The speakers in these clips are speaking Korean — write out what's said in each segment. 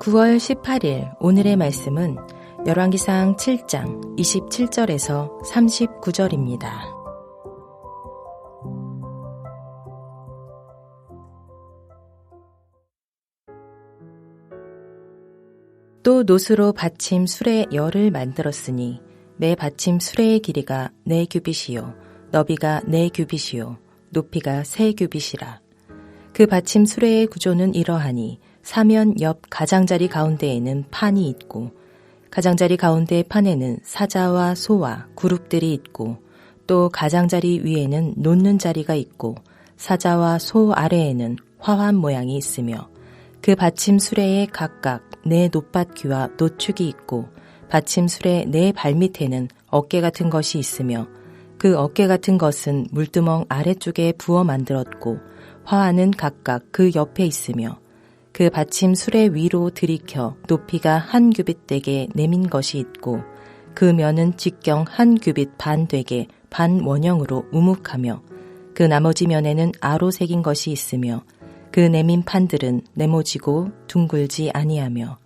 9월 18일 오늘의 말씀은 열왕기상 7장 27절에서 39절입니다. 또 노스로 받침 수레 열을 만들었으니 매 받침 수레의 길이가 4규빗이요 너비가 4규빗이요 높이가 3규빗이라. 그 받침 수레의 구조는 이러하니 사면 옆 가장자리 가운데에는 판이 있고 가장자리 가운데 판에는 사자와 소와 그룹들이 있고 또 가장자리 위에는 놓는 자리가 있고 사자와 소 아래에는 화환 모양이 있으며 그 받침 수레에 각각 4 놋받귀와 노축이 있고 받침 수레 4 발밑에는 어깨 같은 것이 있으며 그 어깨 같은 것은 물두멍 아래쪽에 부어 만들었고 화환은 각각 그 옆에 있으며 그 받침 수레 위로 들이켜 높이가 1규빗 되게 내민 것이 있고 그 면은 직경 1규빗 반 되게 반 원형으로 우묵하며 그 나머지 면에는 아로 새긴 것이 있으며 그 내민 판들은 네모지고 둥글지 아니하며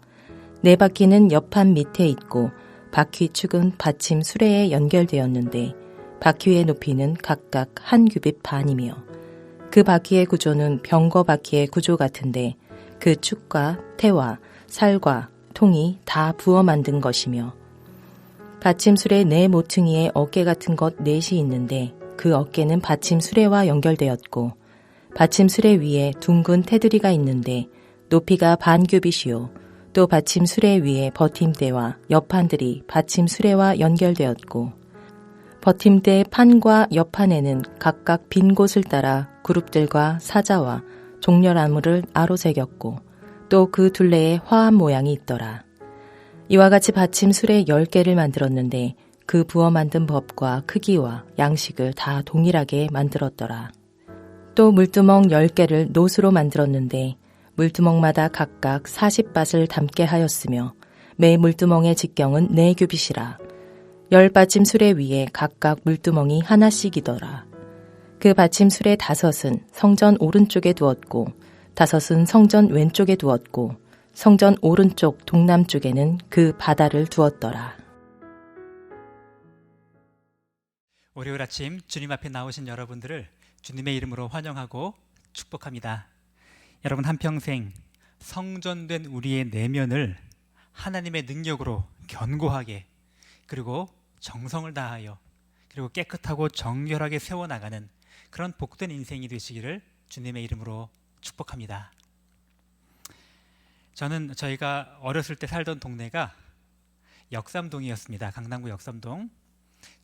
4바퀴는 옆판 밑에 있고 바퀴 축은 받침 수레에 연결되었는데 바퀴의 높이는 각각 1규빗 반이며 그 바퀴의 구조는 병거 바퀴의 구조 같은데 그 축과 태와 살과 통이 다 부어 만든 것이며 받침수레 4 모퉁이에 어깨 같은 것 4이 있는데 그 어깨는 받침수레와 연결되었고 받침수레 위에 둥근 테두리가 있는데 높이가 반 규빗이요 또 받침수레 위에 버팀대와 옆판들이 받침수레와 연결되었고 버팀대 판과 옆판에는 각각 빈 곳을 따라 그룹들과 사자와 종려나무를 아로새겼고 또 그 둘레에 화환 모양이 있더라. 이와 같이 받침 수레 10개를 만들었는데 그 부어 만든 법과 크기와 양식을 다 동일하게 만들었더라. 또 물두멍 10개를 노수로 만들었는데 물두멍마다 각각 40밭을 담게 하였으며 매 물두멍의 직경은 4규빗이라. 10받침 수레 위에 각각 물두멍이 하나씩이더라. 그 받침 수레 5은 성전 오른쪽에 두었고 5은 성전 왼쪽에 두었고 성전 오른쪽 동남쪽에는 그 바다를 두었더라. 월요일 아침 주님 앞에 나오신 여러분들을 주님의 이름으로 환영하고 축복합니다. 여러분 한평생 성전된 우리의 내면을 하나님의 능력으로 견고하게 그리고 정성을 다하여 그리고 깨끗하고 정결하게 세워나가는 그런 복된 인생이 되시기를 주님의 이름으로 축복합니다. 저희가 어렸을 때 살던 동네가 역삼동이었습니다. 강남구 역삼동.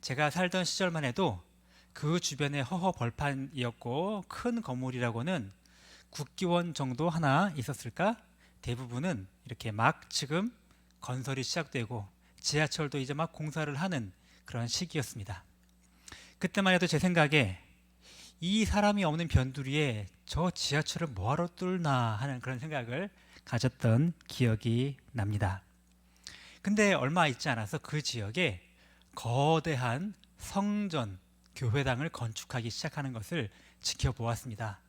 제가 살던 시절만 해도 그 주변에 허허 벌판이었고 큰 건물이라고는 국기원 정도 하나 있었을까? 대부분은 이렇게 막 지금 건설이 시작되고 지하철도 이제 막 공사를 하는 그런 시기였습니다. 그때만 해도 제 생각에 이 사람이 없는 변두리에 저 지하철을 뭐하러 뚫나 하는 그런 생각을 가졌던 기억이 납니다. 근데 얼마 있지 않아서 그 지역에 거대한 성전, 교회당을 건축하기 시작하는 것을 지켜보았습니다.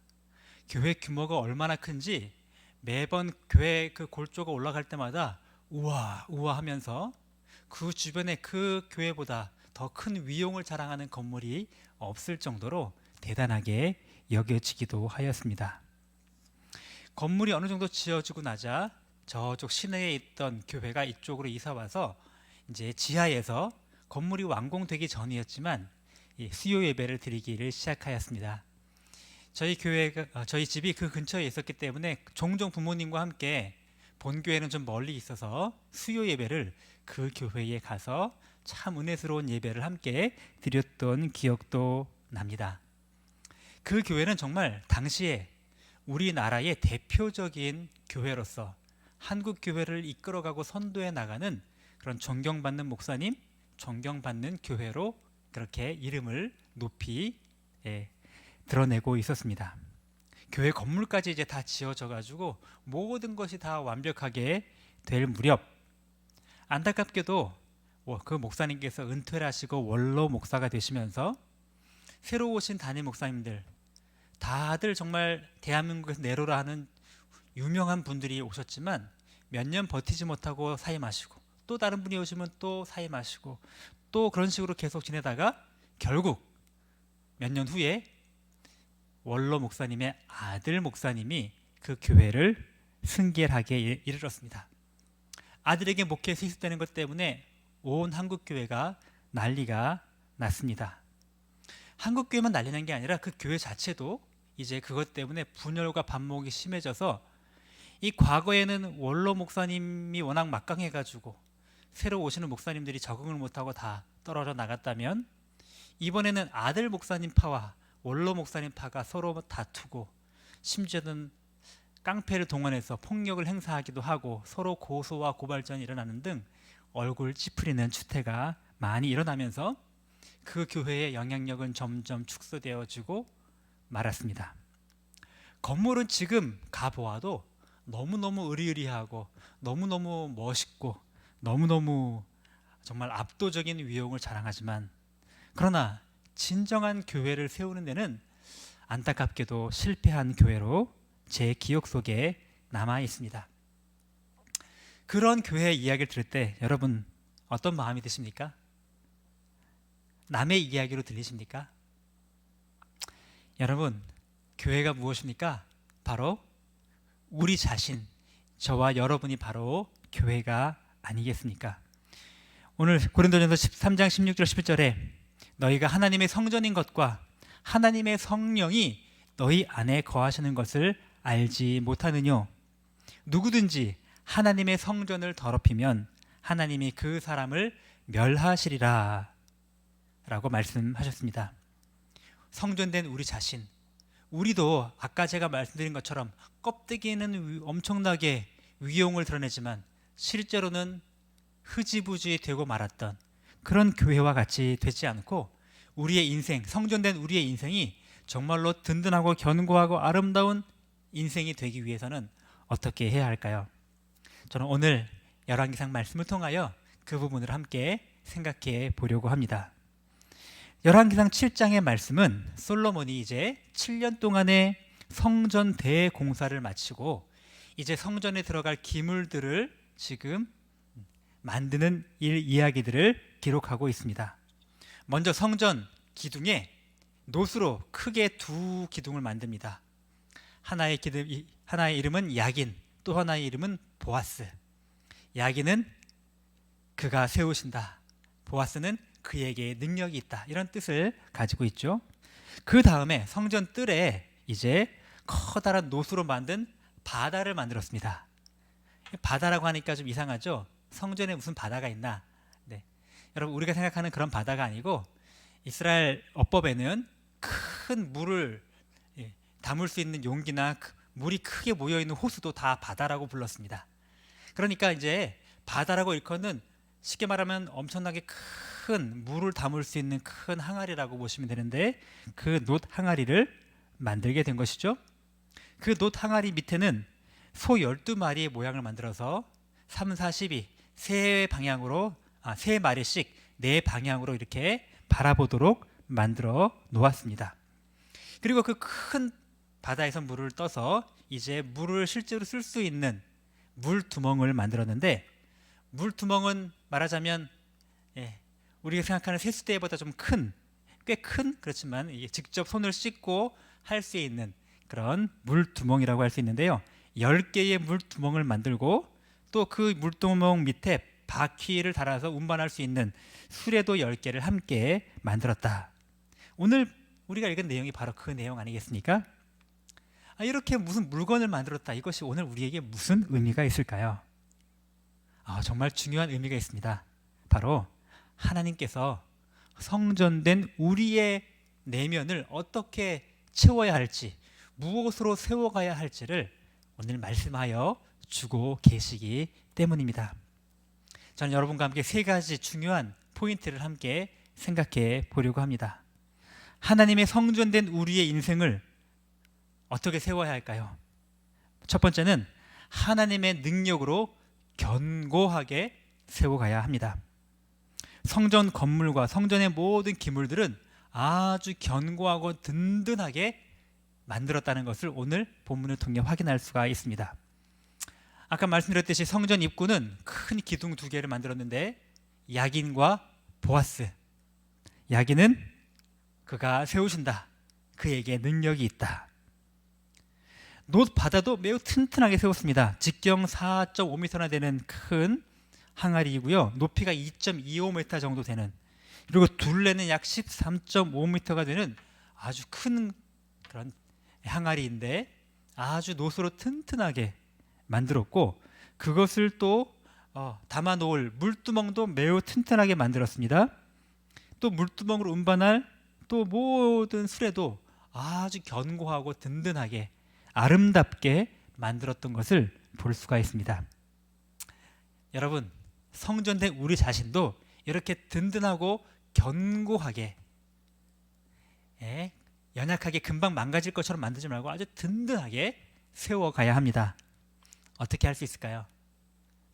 교회 규모가 얼마나 큰지 매번 교회 그 골조가 올라갈 때마다 우와 우와 하면서 그 주변에 그 교회보다 더 큰 위용을 자랑하는 건물이 없을 정도로 대단하게 여겨지기도 하였습니다. 건물이 어느 정도 지어지고 나자 저쪽 시내에 있던 교회가 이쪽으로 이사 와서 이제 지하에서 건물이 완공되기 전이었지만 수요 예배를 드리기를 시작하였습니다. 저희 집이 그 근처에 있었기 때문에 종종 부모님과 함께 본교회는 좀 멀리 있어서 수요 예배를 그 교회에 가서 참 은혜스러운 예배를 함께 드렸던 기억도 납니다. 그 교회는 정말 당시에 우리나라의 대표적인 교회로서 한국 교회를 이끌어가고 선도해 나가는 그런 존경받는 목사님, 존경받는 교회로 그렇게 이름을 높이 드러내고 있었습니다. 교회 건물까지 이제 다 지어져 가지고 모든 것이 다 완벽하게 될 무렵 안타깝게도 그 목사님께서 은퇴를 하시고 원로 목사가 되시면서 새로 오신 담임 목사님들 다들 정말 대한민국에서 내로라 하는 유명한 분들이 오셨지만 몇 년 버티지 못하고 사임 하시고, 또 다른 분이 오시면 또 사임 하시고, 또 그런 식으로 계속 지내다가 결국 몇 년 후에 원로 목사님의 아들 목사님이 그 교회를 승계하게 이르렀습니다. 아들에게 목회에서 희생되는 것 때문에 온 한국 교회가 난리가 났습니다. 한국 교회만 난리 난 게 아니라 그 교회 자체도 이제 그것 때문에 분열과 반목이 심해져서, 이 과거에는 원로 목사님이 워낙 막강해가지고 새로 오시는 목사님들이 적응을 못하고 다 떨어져 나갔다면, 이번에는 아들 목사님 파와 원로 목사님 파가 서로 다투고, 심지어는 깡패를 동원해서 폭력을 행사하기도 하고 서로 고소와 고발전이 일어나는 등 얼굴 찌푸리는 추태가 많이 일어나면서 그 교회의 영향력은 점점 축소되어지고 말았습니다. 건물은 지금 가보아도 너무너무 으리으리하고 너무너무 멋있고 너무너무 정말 압도적인 위용을 자랑하지만, 그러나 진정한 교회를 세우는 데는 안타깝게도 실패한 교회로 제 기억 속에 남아 있습니다. 그런 교회 이야기를 들을 때 여러분 어떤 마음이 드십니까? 남의 이야기로 들리십니까? 여러분, 교회가 무엇입니까? 바로 우리 자신, 저와 여러분이 바로 교회가 아니겠습니까? 오늘 고린도전서 13장 16절 17절에 너희가 하나님의 성전인 것과 하나님의 성령이 너희 안에 거하시는 것을 알지 못하느뇨? 누구든지 하나님의 성전을 더럽히면 하나님이 그 사람을 멸하시리라 라고 말씀하셨습니다. 성전된 우리 자신, 우리도 아까 제가 말씀드린 것처럼 껍데기에는 엄청나게 위용을 드러내지만 실제로는 흐지부지 되고 말았던 그런 교회와 같이 되지 않고, 우리의 인생, 성전된 우리의 인생이 정말로 든든하고 견고하고 아름다운 인생이 되기 위해서는 어떻게 해야 할까요? 저는 오늘 열왕기상 말씀을 통하여 그 부분을 함께 생각해 보려고 합니다. 열왕기상 7장의 말씀은 솔로몬이 이제 7년 동안의 성전 대공사를 마치고 이제 성전에 들어갈 기물들을 지금 만드는 이야기들을 기록하고 있습니다. 먼저 성전 기둥에 놋으로 크게 두 기둥을 만듭니다. 하나의 이름은 야긴, 또 하나의 이름은 보아스. 야긴은 그가 세우신다, 보아스는 그에게 능력이 있다, 이런 뜻을 가지고 있죠. 그 다음에 성전 뜰에 이제 커다란 놋으로 만든 바다를 만들었습니다. 바다라고 하니까 좀 이상하죠? 성전에 무슨 바다가 있나? 네. 여러분, 우리가 생각하는 그런 바다가 아니고 이스라엘 어법에는 큰 물을 담을 수 있는 용기나 물이 크게 모여있는 호수도 다 바다라고 불렀습니다. 그러니까 이제 바다라고 일컫는, 쉽게 말하면 엄청나게 큰 물을 담을 수 있는 큰 항아리라고 보시면 되는데, 그 놋 항아리를 만들게 된 것이죠. 그 놋 항아리 밑에는 소 12마리의 모양을 만들어서 3, 4, 12 세 마리씩 네 방향으로 이렇게 바라보도록 만들어 놓았습니다. 그리고 그 큰 바다에서 물을 떠서 이제 물을 실제로 쓸 수 있는 물두멍을 만들었는데, 물두멍은 말하자면 우리가 생각하는 세수대보다 좀 큰, 꽤 큰, 그렇지만 직접 손을 씻고 할 수 있는 그런 물두멍이라고 할 수 있는데요. 10개의 물두멍을 만들고 또 그 물두멍 밑에 바퀴를 달아서 운반할 수 있는 수레도 10개를 함께 만들었다. 오늘 우리가 읽은 내용이 바로 그 내용 아니겠습니까? 이렇게 무슨 물건을 만들었다, 이것이 오늘 우리에게 무슨 의미가 있을까요? 정말 중요한 의미가 있습니다. 바로 하나님께서 성전된 우리의 내면을 어떻게 채워야 할지, 무엇으로 세워가야 할지를 오늘 말씀하여 주고 계시기 때문입니다. 저는 여러분과 함께 세 가지 중요한 포인트를 함께 생각해 보려고 합니다. 하나님의 성전된 우리의 인생을 어떻게 세워야 할까요? 첫 번째는 하나님의 능력으로 견고하게 세워가야 합니다. 성전 건물과 성전의 모든 기물들은 아주 견고하고 든든하게 만들었다는 것을 오늘 본문을 통해 확인할 수가 있습니다. 아까 말씀드렸듯이 성전 입구는 큰 기둥 2개를 만들었는데 야긴과 보아스. 야긴은 그가 세우신다. 그에게 능력이 있다. 놋 바다도 매우 튼튼하게 세웠습니다. 직경 4.5m나 되는 큰 항아리이고요. 높이가 2.25m 정도 되는, 그리고 둘레는 약 13.5m가 되는 아주 큰 그런 항아리인데 아주 놋으로 튼튼하게 만들었고, 그것을 또 담아 놓을 물두멍도 매우 튼튼하게 만들었습니다. 또 물두멍으로 운반할 또 모든 수레도 아주 견고하고 든든하게 아름답게 만들었던 것을 볼 수가 있습니다. 여러분, 성전된 우리 자신도 이렇게 든든하고 견고하게, 연약하게 금방 망가질 것처럼 만들지 말고 아주 든든하게 세워가야 합니다. 어떻게 할 수 있을까요?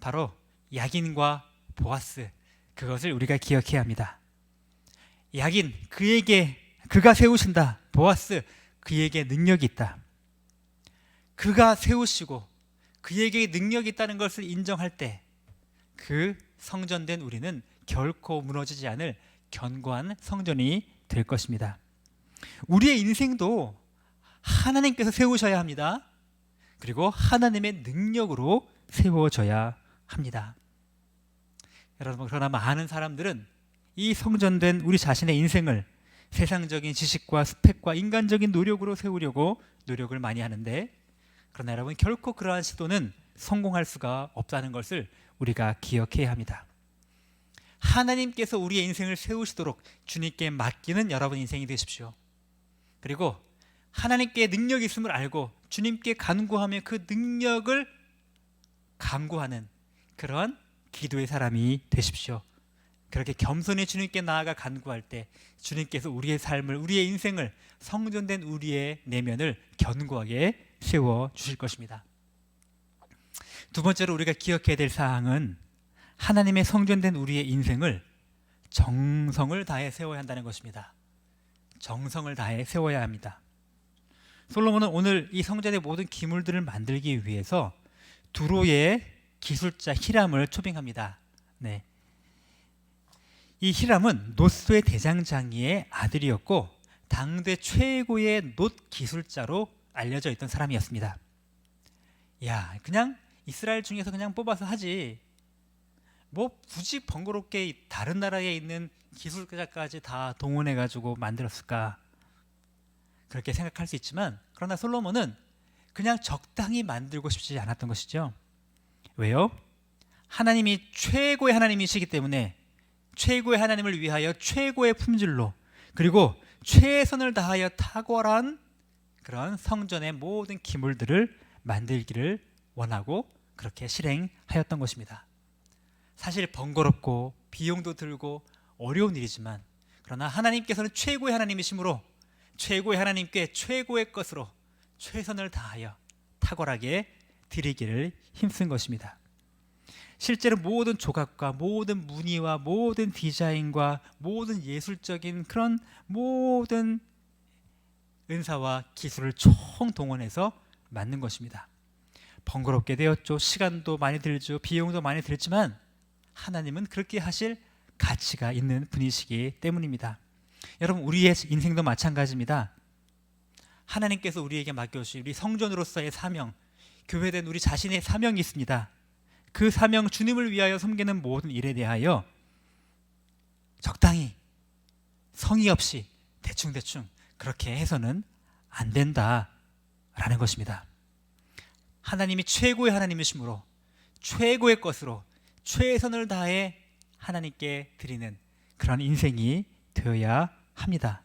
바로 야긴과 보아스, 그것을 우리가 기억해야 합니다. 야긴, 그가 세우신다. 보아스, 그에게 능력이 있다. 그가 세우시고 그에게 능력이 있다는 것을 인정할 때 그 성전된 우리는 결코 무너지지 않을 견고한 성전이 될 것입니다. 우리의 인생도 하나님께서 세우셔야 합니다. 그리고 하나님의 능력으로 세워져야 합니다. 여러분, 그러나 많은 사람들은 이 성전된 우리 자신의 인생을 세상적인 지식과 스펙과 인간적인 노력으로 세우려고 노력을 많이 하는데, 그러나 여러분, 결코 그러한 시도는 성공할 수가 없다는 것을 우리가 기억해야 합니다. 하나님께서 우리의 인생을 세우시도록 주님께 맡기는 여러분 인생이 되십시오. 그리고 하나님께 능력이 있음을 알고 주님께 간구하며 그 능력을 간구하는 그런 기도의 사람이 되십시오. 그렇게 겸손히 주님께 나아가 간구할 때 주님께서 우리의 삶을, 우리의 인생을, 성전된 우리의 내면을 견고하게 세워 주실 것입니다. 두 번째로 우리가 기억해야 될 사항은 하나님의 성전된 우리의 인생을 정성을 다해 세워야 한다는 것입니다. 정성을 다해 세워야 합니다. 솔로몬은 오늘 이 성전의 모든 기물들을 만들기 위해서 두로의 기술자 히람을 초빙합니다. 이 히람은 놋소의 대장장이의 아들이었고 당대 최고의 놋 기술자로 알려져 있던 사람이었습니다. 그냥 이스라엘 중에서 그냥 뽑아서 하지, 뭐 굳이 번거롭게 다른 나라에 있는 기술자까지 다 동원해가지고 만들었을까, 그렇게 생각할 수 있지만, 그러나 솔로몬은 그냥 적당히 만들고 싶지 않았던 것이죠. 왜요? 하나님이 최고의 하나님이시기 때문에 최고의 하나님을 위하여 최고의 품질로, 그리고 최선을 다하여 탁월한 그런 성전의 모든 기물들을 만들기를 원하고 그렇게 실행하였던 것입니다. 사실 번거롭고 비용도 들고 어려운 일이지만, 그러나 하나님께서는 최고의 하나님이시므로 최고의 하나님께 최고의 것으로 최선을 다하여 탁월하게 드리기를 힘쓴 것입니다. 실제로 모든 조각과 모든 무늬와 모든 디자인과 모든 예술적인 그런 모든 은사와 기술을 총동원해서 만든 것입니다. 번거롭게 되었죠. 시간도 많이 들죠. 비용도 많이 들지만 하나님은 그렇게 하실 가치가 있는 분이시기 때문입니다. 여러분, 우리의 인생도 마찬가지입니다. 하나님께서 우리에게 맡겨주신 우리 성전으로서의 사명, 교회된 우리 자신의 사명이 있습니다. 그 사명, 주님을 위하여 섬기는 모든 일에 대하여 적당히 성의 없이 대충대충 그렇게 해서는 안 된다라는 것입니다. 하나님이 최고의 하나님이시므로 최고의 것으로 최선을 다해 하나님께 드리는 그런 인생이 되어야 합니다.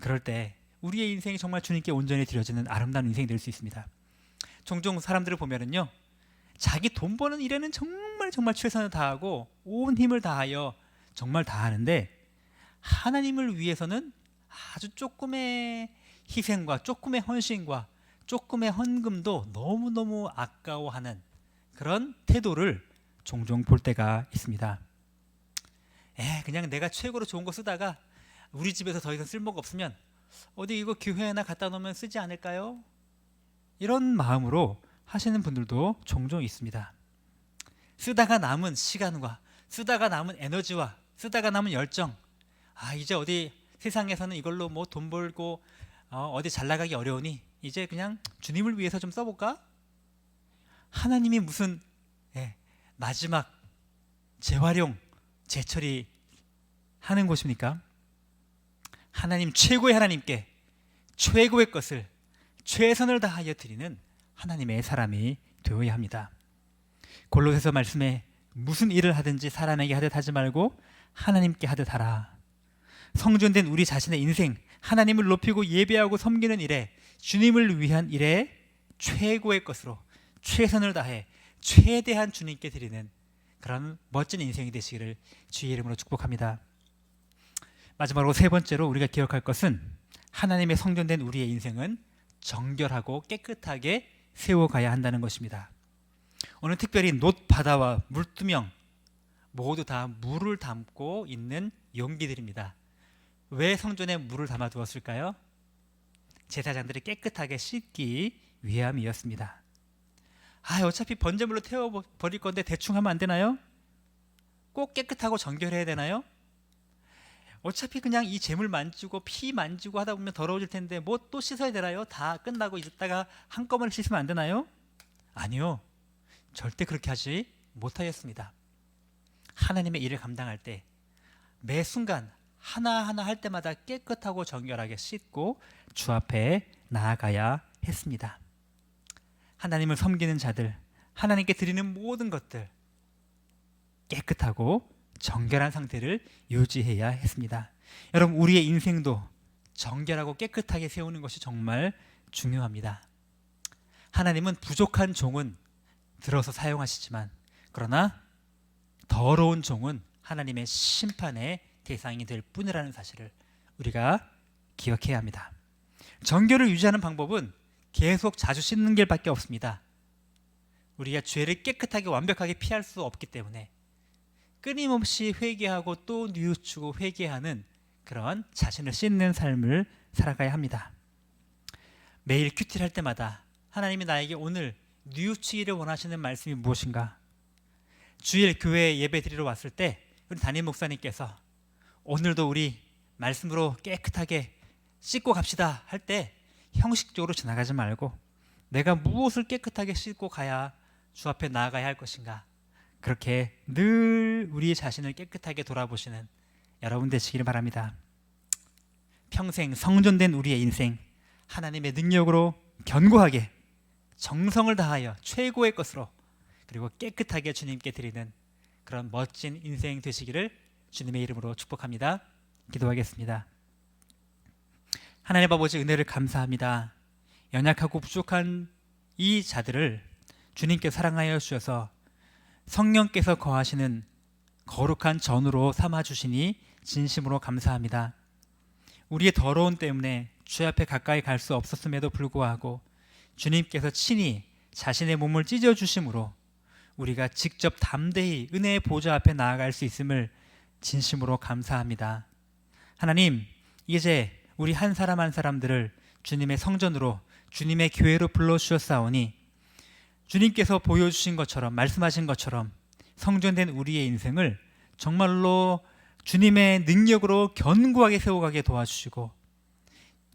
그럴 때 우리의 인생이 정말 주님께 온전히 드려지는 아름다운 인생이 될 수 있습니다. 종종 사람들을 보면은요, 자기 돈 버는 일에는 정말 최선을 다하고 온 힘을 다하여 정말 다 하는데, 하나님을 위해서는 아주 조금의 희생과 조금의 헌신과 조금의 헌금도 너무너무 아까워하는 그런 태도를 종종 볼 때가 있습니다. 그냥 내가 최고로 좋은 거 쓰다가 우리 집에서 더 이상 쓸모가 없으면 어디 이거 교회에나 갖다 놓으면 쓰지 않을까요? 이런 마음으로 하시는 분들도 종종 있습니다. 쓰다가 남은 시간과 쓰다가 남은 에너지와 쓰다가 남은 열정, 이제 어디 세상에서는 이걸로 뭐 돈 벌고 어디 잘 나가기 어려우니 이제 그냥 주님을 위해서 좀 써볼까? 하나님이 무슨 마지막 재활용, 재처리 하는 곳입니까? 하나님, 최고의 하나님께 최고의 것을 최선을 다하여 드리는 하나님의 사람이 되어야 합니다. 골로새서 말씀에 무슨 일을 하든지 사람에게 하듯 하지 말고 하나님께 하듯 하라. 성전된 우리 자신의 인생, 하나님을 높이고 예배하고 섬기는 일에, 주님을 위한 일에 최고의 것으로 최선을 다해 최대한 주님께 드리는 그런 멋진 인생이 되시기를 주의 이름으로 축복합니다. 마지막으로 세 번째로 우리가 기억할 것은 하나님의 성전된 우리의 인생은 정결하고 깨끗하게 세워가야 한다는 것입니다. 오늘 특별히 놋 바다와 물두멍 모두 다 물을 담고 있는 용기들입니다. 왜 성전에 물을 담아 두었을까요? 제사장들이 깨끗하게 씻기 위함이었습니다. 어차피 번제물로 태워버릴 건데 대충 하면 안 되나요? 꼭 깨끗하고 정결해야 되나요? 어차피 그냥 이 재물 만지고 피 만지고 하다 보면 더러워질 텐데 뭐 또 씻어야 되나요? 다 끝나고 있다가 한꺼번에 씻으면 안 되나요? 아니요, 절대 그렇게 하지 못하였습니다. 하나님의 일을 감당할 때 매 순간 하나하나 할 때마다 깨끗하고 정결하게 씻고 주 앞에 나아가야 했습니다. 하나님을 섬기는 자들, 하나님께 드리는 모든 것들 깨끗하고 정결한 상태를 유지해야 했습니다. 여러분, 우리의 인생도 정결하고 깨끗하게 세우는 것이 정말 중요합니다. 하나님은 부족한 종은 들어서 사용하시지만 그러나 더러운 종은 하나님의 심판의 대상이 될 뿐이라는 사실을 우리가 기억해야 합니다. 정결을 유지하는 방법은 계속 자주 씻는 길밖에 없습니다. 우리가 죄를 깨끗하게 완벽하게 피할 수 없기 때문에 끊임없이 회개하고 또 뉘우치고 회개하는 그런 자신을 씻는 삶을 살아가야 합니다. 매일 큐티를 할 때마다 하나님이 나에게 오늘 뉘우치기를 원하시는 말씀이 무엇인가? 주일 교회에 예배 드리러 왔을 때 우리 담임 목사님께서 오늘도 우리 말씀으로 깨끗하게 씻고 갑시다 할 때 형식적으로 지나가지 말고 내가 무엇을 깨끗하게 씻고 가야 주 앞에 나아가야 할 것인가, 그렇게 늘 우리 자신을 깨끗하게 돌아보시는 여러분 되시기를 바랍니다. 평생 성전된 우리의 인생, 하나님의 능력으로 견고하게 정성을 다하여 최고의 것으로 그리고 깨끗하게 주님께 드리는 그런 멋진 인생 되시기를 주님의 이름으로 축복합니다. 기도하겠습니다. 하나님 아버지, 은혜를 감사합니다. 연약하고 부족한 이 자들을 주님께 사랑하여 주셔서 성령께서 거하시는 거룩한 전으로 삼아주시니 진심으로 감사합니다. 우리의 더러움 때문에 주 앞에 가까이 갈 수 없었음에도 불구하고 주님께서 친히 자신의 몸을 찢어주심으로 우리가 직접 담대히 은혜의 보좌 앞에 나아갈 수 있음을 진심으로 감사합니다. 하나님, 이제 우리 한 사람 한 사람들을 주님의 성전으로, 주님의 교회로 불러주셨사오니 주님께서 보여주신 것처럼, 말씀하신 것처럼 성전된 우리의 인생을 정말로 주님의 능력으로 견고하게 세워가게 도와주시고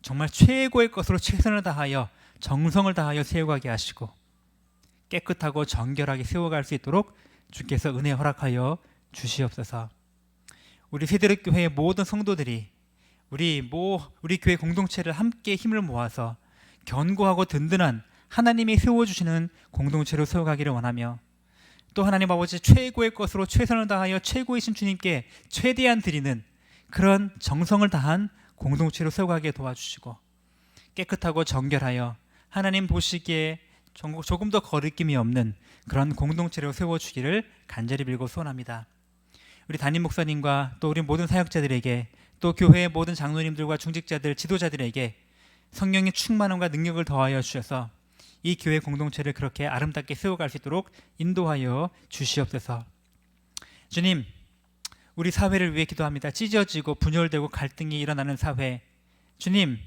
정말 최고의 것으로 최선을 다하여 정성을 다하여 세워가게 하시고 깨끗하고 정결하게 세워갈 수 있도록 주께서 은혜 허락하여 주시옵소서. 우리 세대력 교회의 모든 성도들이 우리 교회 공동체를 함께 힘을 모아서 견고하고 든든한 하나님이 세워주시는 공동체로 세워가기를 원하며 또 하나님 아버지 최고의 것으로 최선을 다하여 최고이신 주님께 최대한 드리는 그런 정성을 다한 공동체로 세워가게 도와주시고 깨끗하고 정결하여 하나님 보시기에 조금 더 거리낌이 없는 그런 공동체로 세워주기를 간절히 빌고 소원합니다. 우리 담임 목사님과 또 우리 모든 사역자들에게 또 교회의 모든 장로님들과 중직자들, 지도자들에게 성령의 충만함과 능력을 더하여 주셔서 이 교회 공동체를 그렇게 아름답게 세워갈 수 있도록 인도하여 주시옵소서. 주님, 우리 사회를 위해 기도합니다. 찢어지고 분열되고 갈등이 일어나는 사회, 주님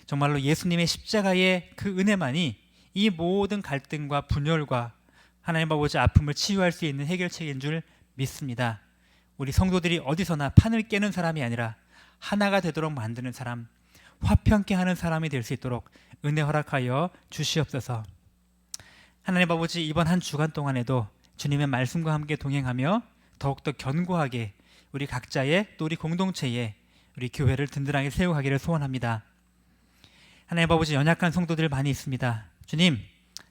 정말로 예수님의 십자가의 그 은혜만이 이 모든 갈등과 분열과 하나님 아버지 아픔을 치유할 수 있는 해결책인 줄 믿습니다. 우리 성도들이 어디서나 판을 깨는 사람이 아니라 하나가 되도록 만드는 사람, 화평케 하는 사람이 될 수 있도록 은혜 허락하여 주시옵소서. 하나님 아버지, 이번 한 주간 동안에도 주님의 말씀과 함께 동행하며 더욱더 견고하게 우리 각자의 또 우리 공동체에 우리 교회를 든든하게 세워가기를 소원합니다. 하나님 아버지, 연약한 성도들 많이 있습니다. 주님,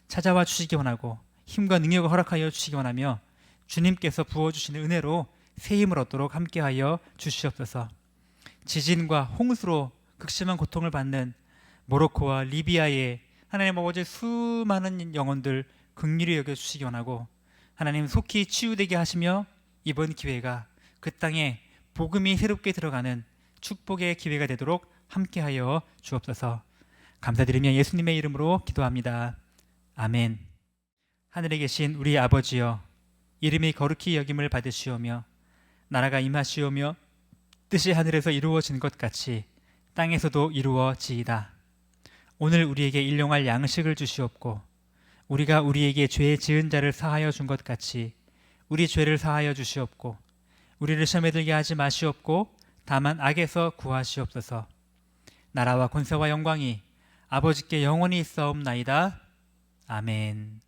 찾아와 주시기 원하고 힘과 능력을 허락하여 주시기 원하며 주님께서 부어주시는 은혜로 새 힘을 얻도록 함께하여 주시옵소서. 지진과 홍수로 극심한 고통을 받는 모로코와 리비아의 하나님 아버지 수많은 영혼들 긍휼히 여겨주시기 원하고 하나님 속히 치유되게 하시며 이번 기회가 그 땅에 복음이 새롭게 들어가는 축복의 기회가 되도록 함께하여 주옵소서. 감사드리며 예수님의 이름으로 기도합니다. 아멘. 하늘에 계신 우리 아버지여, 이름이 거룩히 여김을 받으시오며 나라가 임하시오며 뜻이 하늘에서 이루어진 것 같이 땅에서도 이루어지이다. 오늘 우리에게 일용할 양식을 주시옵고 우리가 우리에게 죄 지은 자를 사하여 준 것 같이 우리 죄를 사하여 주시옵고 우리를 시험에 들게 하지 마시옵고 다만 악에서 구하시옵소서. 나라와 권세와 영광이 아버지께 영원히 있사옵나이다. 아멘.